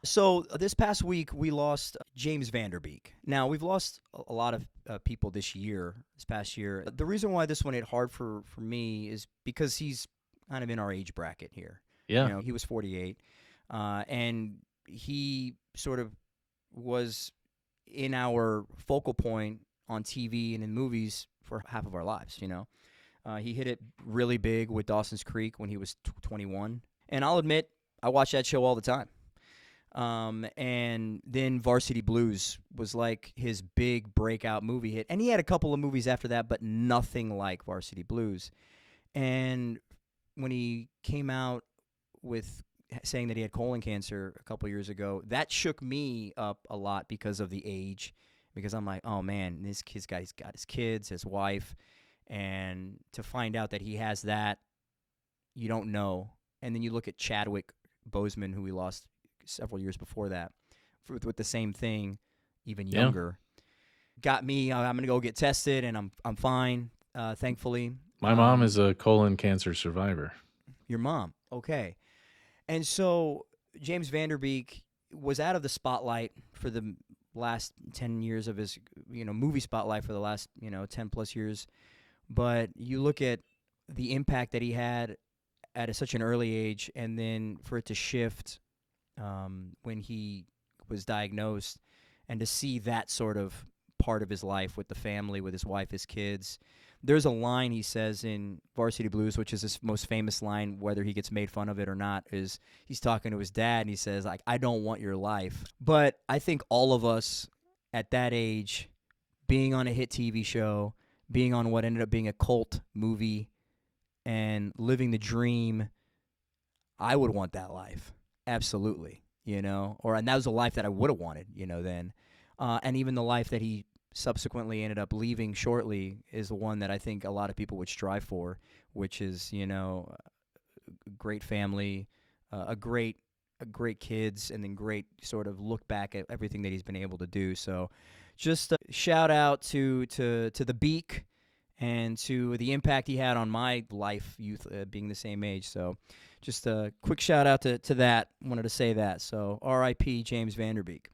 So this past week we lost James Van Der Beek. Now we've lost a lot of people this past year. The reason why this one hit hard for me is because he's kind of in our age bracket here. Yeah. He was 48, and he sort of was in our focal point on TV and in movies for half of our lives. He hit it really big with Dawson's Creek when he was 21, and I'll admit I watch that show all the time. And then Varsity Blues was like his big breakout movie hit. And he had a couple of movies after that, but nothing like Varsity Blues. And when he came out with saying that he had colon cancer a couple years ago, that shook me up a lot because of the age. Because I'm like, oh man, this kid's guy's got his kids, his wife, and to find out that he has that, you don't know. And then you look at Chadwick Boseman, who we lost several years before that, with the same thing, even Yeah. younger. Got me. I'm gonna go get tested, and I'm fine. Thankfully, My mom is a colon cancer survivor. your mom, okay. And so James Van Der Beek was out of the spotlight for the last 10 years of his movie spotlight for the last 10 plus years. But you look at the impact that he had at such an early age, and then for it to shift when he was diagnosed, and to see that sort of part of his life with the family, with his wife, his kids. There's a line he says in Varsity Blues, which is his most famous line, whether he gets made fun of it or not, is he's talking to his dad, and he says, like, I don't want your life. But I think all of us at that age, being on a hit TV show, being on what ended up being a cult movie, and living the dream, I would want that life. Absolutely. And that was a life that I would have wanted, then. And even the life that he subsequently ended up leaving shortly is the one that I think a lot of people would strive for, which is, a great family, a great kids, and then great sort of look back at everything that he's been able to do. So just a shout out to the Beak and to the impact he had on my life, youth, being the same age. So just a quick shout out to that. Wanted to say that. So R.I.P. James Van Der Beek.